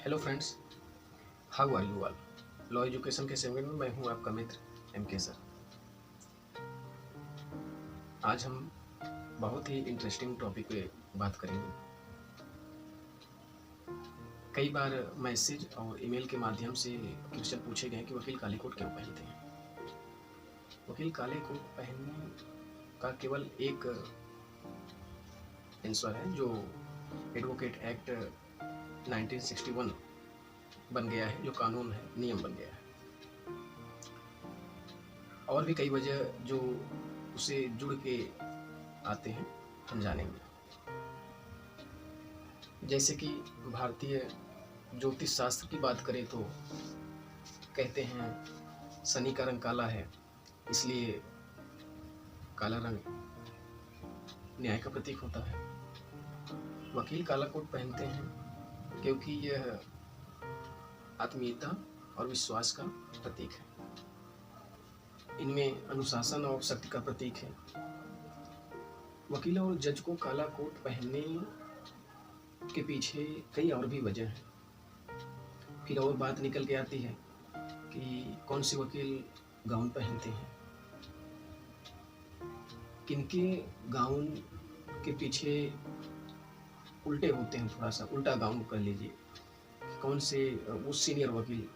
Hello friends, how are you all. Law education के segment में मैं हूं आपका मित्र MK सर। आज हम बहुत ही इंटरेस्टिंग टॉपिक पे बात करेंगे। कई बार मैसेज और ईमेल के माध्यम से क्वेश्चन पूछे गए कि वकील काले कोट क्यों पहनते हैं। वकील काले कोट पहनने का केवल एक आंसर है जो एडवोकेट एक्ट 1961 बन गया है, जो कानून है, नियम बन गया है। और भी कई वजह जो उसे जुड़ के आते हैं, हम जानेंगे। जैसे कि भारतीय ज्योतिष शास्त्र की बात करें तो कहते हैं शनि का रंग काला है, इसलिए काला रंग न्याय का प्रतीक होता है। वकील काला कोट पहनते हैं क्योंकि यह आत्मीयता और विश्वास का प्रतीक है। इनमें अनुशासन और शक्ति का प्रतीक है। वकील और जज को काला कोट पहनने के पीछे कई और भी वजह हैं। फिर और बात निकल के आती है कि कौन से वकील गाउन पहनते हैं, किनके गाउन के पीछे उल्टे होते हैं, थोड़ा सा उल्टा गाउन कर लीजिए, कौन से वो सीनियर वकील,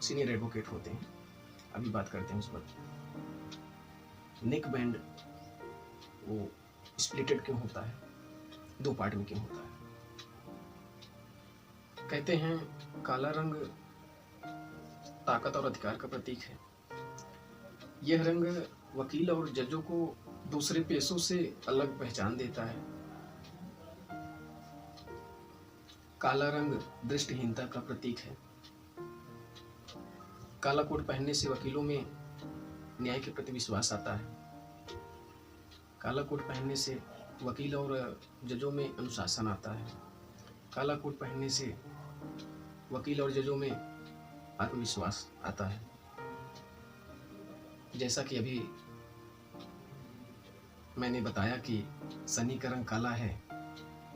सीनियर एडवोकेट होते हैं। अभी बात करते हैं उस पर। नेक बैंड वो स्प्लिटेड क्यों होता है, दो पार्ट में क्यों होता है। कहते हैं काला रंग ताकत और अधिकार का प्रतीक है। यह रंग वकील और जजों को दूसरे पेशों से अलग पहचान देता है। काला रंग दृष्टिहीनता का प्रतीक है। काला कोट पहनने से वकीलों में न्याय के प्रति विश्वास आता है। काला कोट पहनने से वकील और जजों में अनुशासन आता है। काला कोट पहनने से वकील और जजों में आत्मविश्वास आता है। जैसा कि अभी मैंने बताया कि शनि का रंग काला है,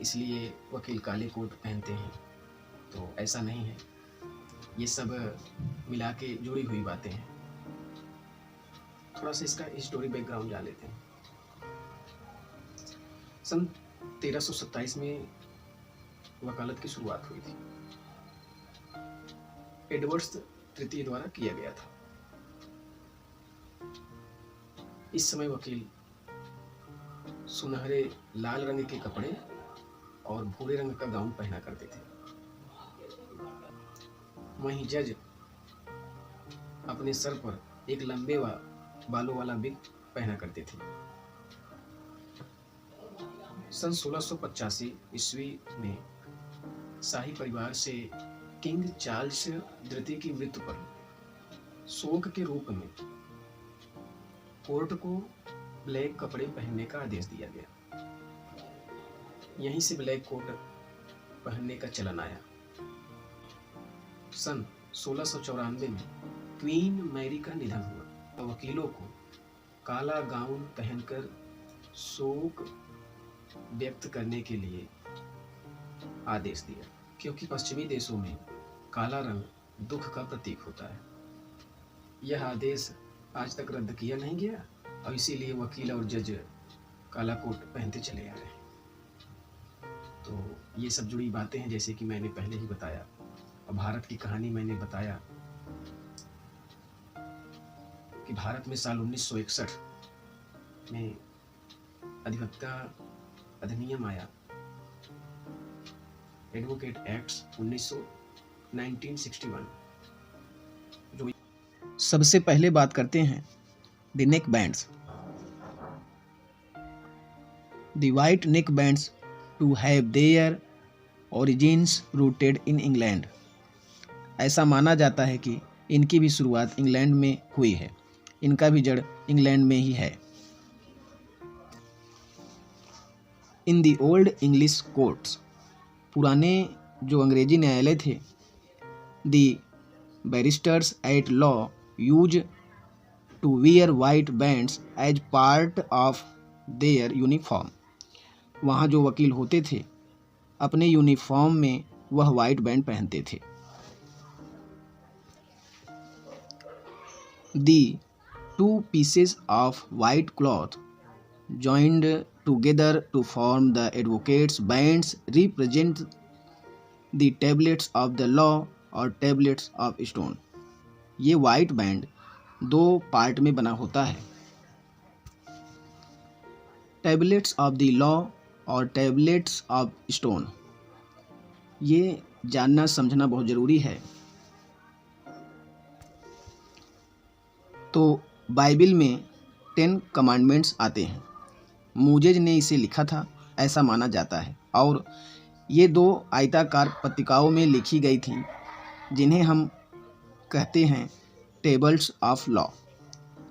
इसलिए वकील काले कोट पहनते हैं, तो ऐसा नहीं है। ये सब मिला के जुड़ी हुई बातें हैं। थोड़ा सा इसका हिस्टोरी बैकग्राउंड जान लेते हैं। सन 1327 में वकालत की शुरुआत हुई थी। एडवर्ड्स तृतीय द्वारा किया गया था। इस समय वकील सुनहरे लाल रंग के कपड़े और भूरे रंग का गाउन पहना करते थे। वहीं जज अपने सर पर एक लंबे बालों वाला विग पहना करते थे। सन 1685 ईस्वी में शाही परिवार से किंग चार्ल्स द्वितीय की मृत्यु पर शोक के रूप में कोर्ट को ब्लैक कपड़े पहनने का आदेश दिया गया। यहीं से ब्लैक कोट पहनने का चलन आया। सन 1694 में क्वीन मैरी का निधन हुआ तो वकीलों को काला गाउन पहनकर शोक व्यक्त करने के लिए आदेश दिया, क्योंकि पश्चिमी देशों में काला रंग दुख का प्रतीक होता है। यह आदेश आज तक रद्द किया नहीं गया और इसीलिए वकील और जज काला कोट पहनते चले आ रहे हैं। तो ये सब जुड़ी बातें हैं, जैसे कि मैंने पहले ही बताया। और भारत की कहानी मैंने बताया कि भारत में साल 1961 में अधिवक्ता अधिनियम आया, एडवोकेट एक्ट्स 1961। जो सबसे पहले बात करते हैं the neck bands. The white neck bands to have their origins rooted in England. ऐसा माना जाता है कि इनकी भी शुरुआत इंग्लैंड में हुई है, इनका भी जड़ इंग्लैंड में ही है। In the old English courts, पुराने जो अंग्रेजी न्यायालय थे, the barristers at law use to wear white bands as part of their uniform. वहाँ जो वकील होते थे अपने यूनिफॉर्म में वह वाइट बैंड पहनते थे। The two pieces of white cloth joined together to form the advocates' bands represent the tablets of the law और tablets of stone। ये वाइट बैंड दो पार्ट में बना होता है, टैबलेट्स ऑफ द लॉ और टैबलेट्स ऑफ स्टोन। ये जानना समझना बहुत ज़रूरी है। तो बाइबिल में 10 कमांडमेंट्स आते हैं। मूजेज ने इसे लिखा था ऐसा माना जाता है, और ये दो आयताकार पत्रिकाओं में लिखी गई थी जिन्हें हम कहते हैं टेबल्स ऑफ लॉ।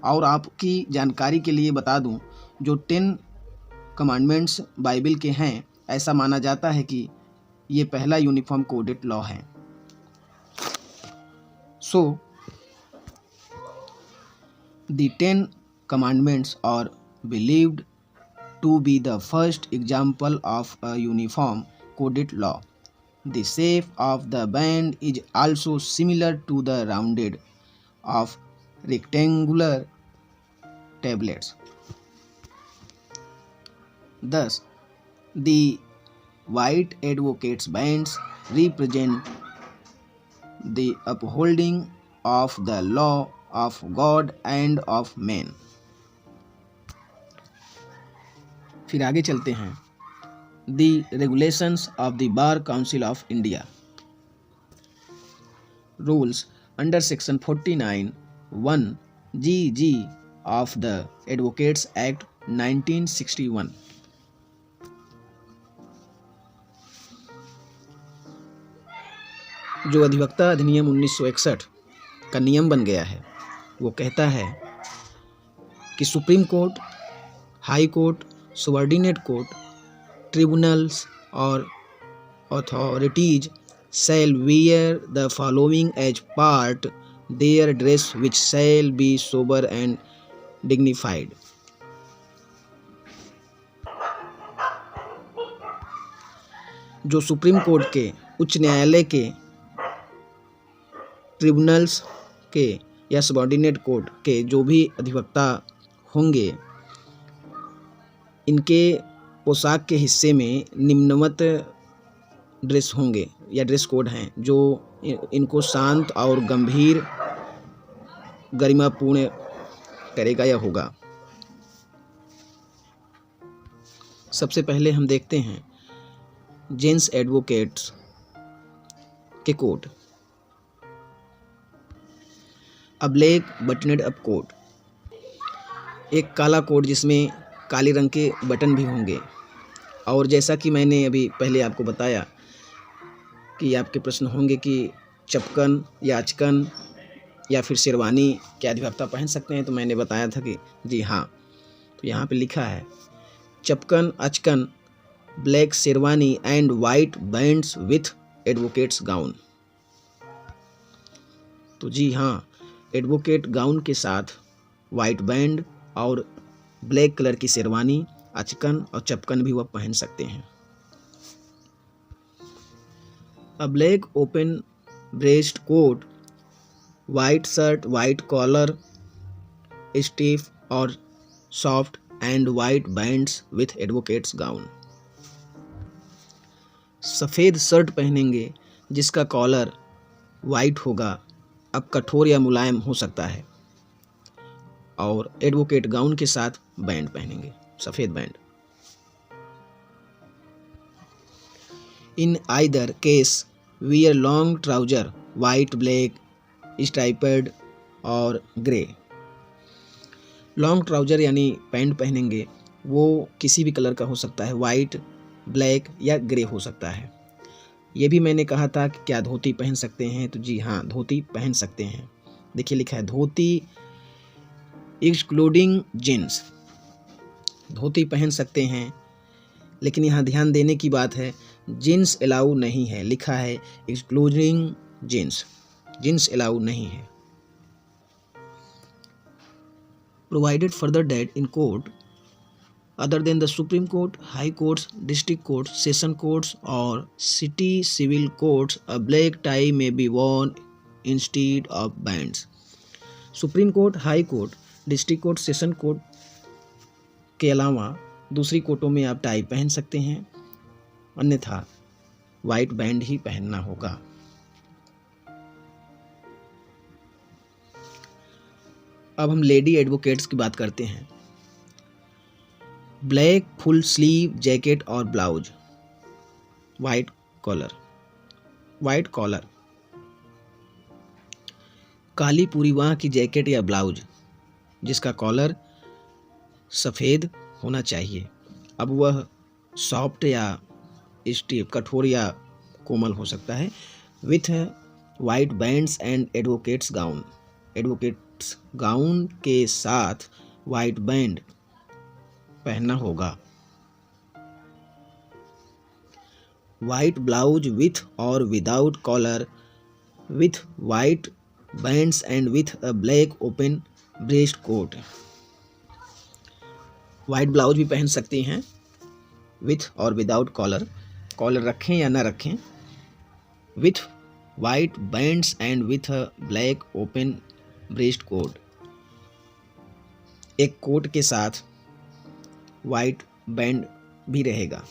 और आपकी जानकारी के लिए बता दूं, जो 10 कमांडमेंट्स बाइबिल के हैं, ऐसा माना जाता है कि ये पहला यूनिफॉर्म कोडेड लॉ है। सो the 10 commandments are believed to be the first example of a uniform coded law. The shape of the band is also similar to the rounded of rectangular tablets. Thus, the white advocates bands represent the upholding of the law of God and of man। फिर आगे चलते हैं। The regulations of the Bar Council of India rules under section 49(1) GG of the Advocates Act 1961। जो अधिवक्ता अधिनियम 1961 का नियम बन गया है, वो कहता है कि supreme court, high court, subordinate court, tribunals और authorities shall wear the following as part their dress, which shall be sober and dignified। जो सुप्रीम कोर्ट के, उच्च न्यायालय के, ट्रिब्यूनल्स के या सबऑर्डिनेट कोर्ट के जो भी अधिवक्ता होंगे, इनके पोशाक के हिस्से में निम्नवत ड्रेस होंगे या ड्रेस कोड हैं जो इनको शांत और गंभीर गरिमापूर्ण करेगा या होगा। सबसे पहले हम देखते हैं जेंट्स एडवोकेट्स के कोड। A black buttoned up coat, एक काला कोट जिसमें काले रंग के बटन भी होंगे। और जैसा कि मैंने अभी पहले आपको बताया कि आपके प्रश्न होंगे कि चपकन या अचकन या फिर शेरवानी क्या अधिवक्ता पहन सकते हैं, तो मैंने बताया था कि जी हाँ। तो यहाँ पे लिखा है chapkan, achkan, black sherwani and white bands with advocates gown. तो जी हाँ, एडवोकेट गाउन के साथ वाइट बैंड और ब्लैक कलर की शेरवानी, अचकन और चपकन भी वह पहन सकते हैं। A black open breast coat, white shirt, white collar, stiff और soft and white bands with advocates gown. सफ़ेद शर्ट पहनेंगे जिसका कॉलर वाइट होगा, अब कठोर या मुलायम हो सकता है, और एडवोकेट गाउन के साथ बैंड पहनेंगे, सफ़ेद band. In either case wear long trouser, white, black, striped और ग्रे। लॉन्ग ट्राउजर यानी पैंट पहनेंगे, वो किसी भी कलर का हो सकता है, वाइट, ब्लैक या ग्रे हो सकता है। ये भी मैंने कहा था कि क्या धोती पहन सकते हैं, तो जी हाँ, धोती पहन सकते हैं। देखिए लिखा है धोती एक्सक्लूडिंग जीन्स, धोती पहन सकते हैं, लेकिन यहाँ ध्यान देने की बात है जीन्स अलाउ नहीं है, लिखा है एक्सक्लूडिंग जीन्स, जीन्स अलाउ नहीं है। Provided further that in court other than the supreme court, high courts, district courts, session courts और city civil courts, a black tie may be worn instead of bands. Supreme court, high court, district court, session court के अलावा दूसरी कोर्टों में आप tie पहन सकते हैं, अन्यथा वाइट बैंड ही पहनना होगा। अब हम लेडी एडवोकेट्स की बात करते हैं। ब्लैक फुल स्लीव जैकेट और blouse, white collar, white collar, काली पूरी बांह की जैकेट या ब्लाउज जिसका कॉलर सफ़ेद होना चाहिए। अब वह सॉफ्ट या स्टीफ, कठोर या कोमल हो सकता है। With white bands and advocates gown, advocates gown के साथ वाइट बैंड पहनना होगा। वाइट ब्लाउज विथ और without collar, with white bands and with a black open breast coat. White blouse भी पहन सकती हैं विथ और विदाउट कॉलर, कॉलर रखें या ना रखें, with white bands and with a black open breast coat. एक कोट के साथ वाइट बैंड भी रहेगा।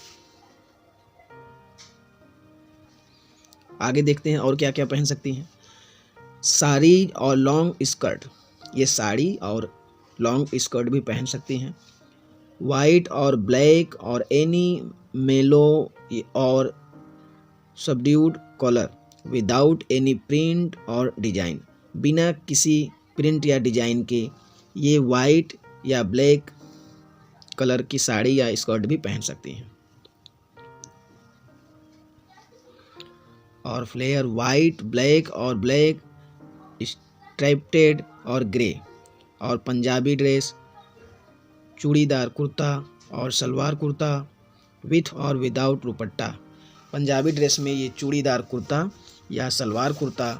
आगे देखते हैं और क्या क्या पहन सकती हैं। साड़ी और लॉन्ग स्कर्ट, ये साड़ी और लॉन्ग स्कर्ट भी पहन सकती हैं। वाइट और ब्लैक और एनी मेलो और subdued collar without any print और डिजाइन, बिना किसी प्रिंट या डिजाइन के ये वाइट या ब्लैक कलर की साड़ी या स्कर्ट भी पहन सकती हैं। और फ्लेयर वाइट, ब्लैक और ब्लैक स्ट्राइप्टेड और ग्रे, और पंजाबी ड्रेस, चूड़ीदार कुर्ता और सलवार कुर्ता विथ और विदाउट दुपट्टा। पंजाबी ड्रेस में ये चूड़ीदार कुर्ता या सलवार कुर्ता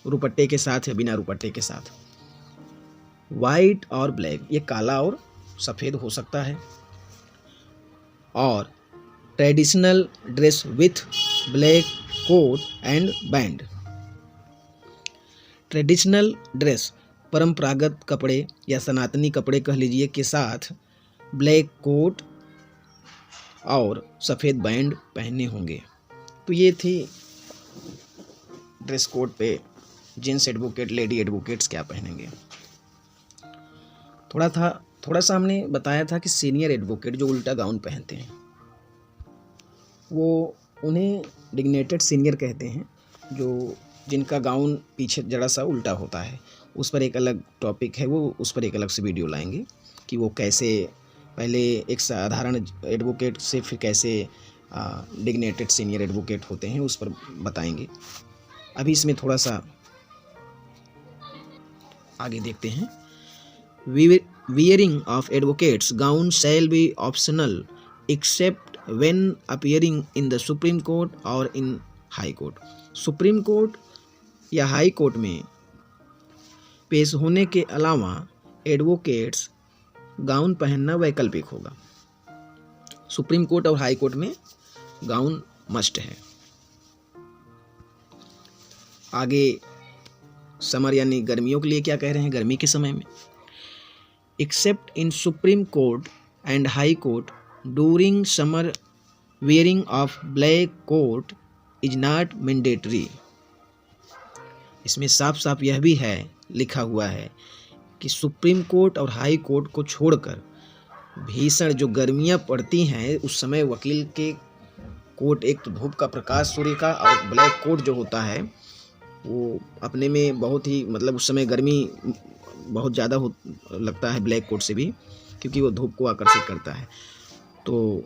दुपट्टे के साथ या बिना दुपट्टे के साथ। वाइट और ब्लैक, ये काला और सफ़ेद हो सकता है। और traditional dress with black coat and band. Traditional dress, परंपरागत कपड़े या सनातनी कपड़े कह लीजिए, के साथ ब्लैक कोट और सफ़ेद बैंड पहनने होंगे। तो ये थी ड्रेस कोड पे जेंट्स एडवोकेट, लेडी एडवोकेट्स क्या पहनेंगे। थोड़ा सा हमने बताया था कि सीनियर एडवोकेट जो उल्टा गाउन पहनते हैं, वो उन्हें डिग्नेटेड सीनियर कहते हैं, जो जिनका गाउन पीछे जरा सा उल्टा होता है। उस पर एक अलग टॉपिक है, वो उस पर एक अलग से वीडियो लाएंगे कि वो कैसे पहले एक साधारण एडवोकेट से फिर कैसे डिग्नेटेड सीनियर एडवोकेट होते हैं, उस पर बताएंगे। अभी इसमें थोड़ा सा आगे देखते हैं। Wearing of advocates gown shall be optional except when appearing in the supreme court और in high court. Supreme court या हाई कोर्ट में पेश होने के अलावा एडवोकेट्स गाउन पहनना वैकल्पिक होगा। सुप्रीम कोर्ट और हाई कोर्ट में गाउन मस्ट है। आगे समर यानी गर्मियों के लिए क्या कह रहे हैं। गर्मी के समय में except in Supreme Court and High Court during summer wearing of black coat is not mandatory. इसमें साफ साफ यह भी है, लिखा हुआ है कि सुप्रीम कोर्ट और हाई कोर्ट को छोड़कर भीषण जो गर्मियां पड़ती हैं उस समय वकील के कोट, एक तो धूप का प्रकाश सूर्य का, और ब्लैक कोट जो होता है वो अपने में बहुत ही, मतलब उस समय गर्मी बहुत ज़्यादा लगता है ब्लैक कोट से भी, क्योंकि वो धूप को आकर्षित करता है। तो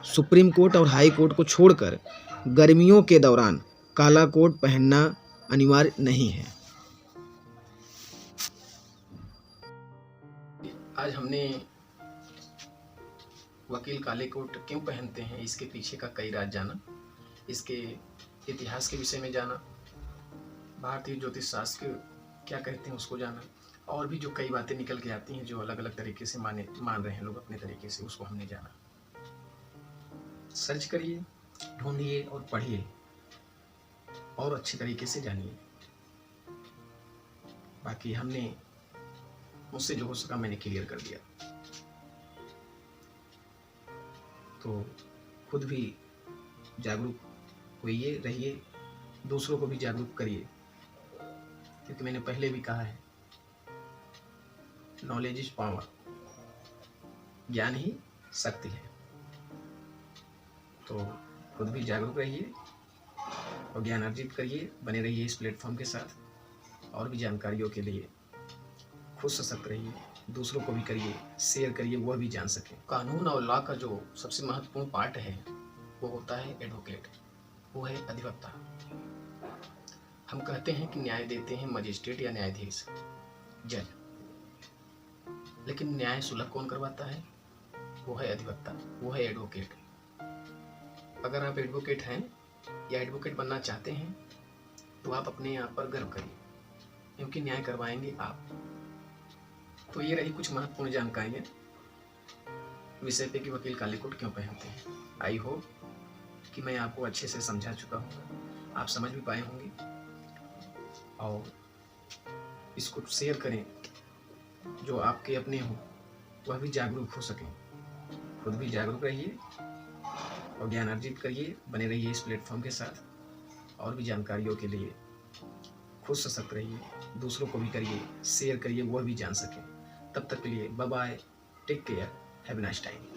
सुप्रीम कोर्ट और हाई कोर्ट को छोड़कर गर्मियों के दौरान काला कोट पहनना अनिवार्य नहीं है। आज हमने वकील काले कोट क्यों पहनते हैं इसके पीछे का कई राज जाना, इसके इतिहास के विषय में जाना, भारतीय ज्योतिष शास्त्र क्या कहते हैं उसको जाना, और भी जो कई बातें निकल के आती हैं जो अलग अलग तरीके से मान रहे हैं लोग अपने तरीके से, उसको हमने जाना। सर्च करिए, ढूंढिए और पढ़िए और अच्छे तरीके से जानिए। बाकी हमने मुझसे जो हो सका मैंने क्लियर कर दिया। तो खुद भी जागरूक होइए, रहिए, दूसरों को भी जागरूक करिए, क्योंकि मैंने पहले भी कहा है, नॉलेज इज पावर, ज्ञान ही शक्ति है। तो खुद भी जागरूक रहिए और ज्ञान अर्जित करिए, बने रहिए इस प्लेटफॉर्म के साथ। और भी जानकारियों के लिए खुद सशक्त रहिए, दूसरों को भी करिए, शेयर करिए, वह भी जान सकें। कानून और लॉ का जो सबसे महत्वपूर्ण पार्ट है वो होता है एडवोकेट, वो है अधिवक्ता। हम कहते हैं कि न्याय देते हैं मजिस्ट्रेट या न्यायाधीश, जज, लेकिन न्याय सुलभ कौन करवाता है? वो है अधिवक्ता, वो है एडवोकेट। अगर आप एडवोकेट हैं या एडवोकेट बनना चाहते हैं तो आप अपने आप पर गर्व करिए, क्योंकि न्याय करवाएंगे आप। तो ये रही कुछ महत्वपूर्ण जानकारियाँ विषय पे कि वकील काले कोट क्यों पहनते हैं। आई होप कि मैं आपको अच्छे से समझा चुका हूँ, आप समझ भी पाए होंगे। और इसको शेयर करें, जो आपके अपने हो वह भी जागरूक हो सकें। खुद भी जागरूक रहिए और ज्ञान अर्जित करिए, बने रहिए इस प्लेटफॉर्म के साथ। और भी जानकारियों के लिए खुद सशक्त रहिए, दूसरों को भी करिए, शेयर करिए, वह भी जान सकें। तब तक के लिए bye bye, take care, have a nice time.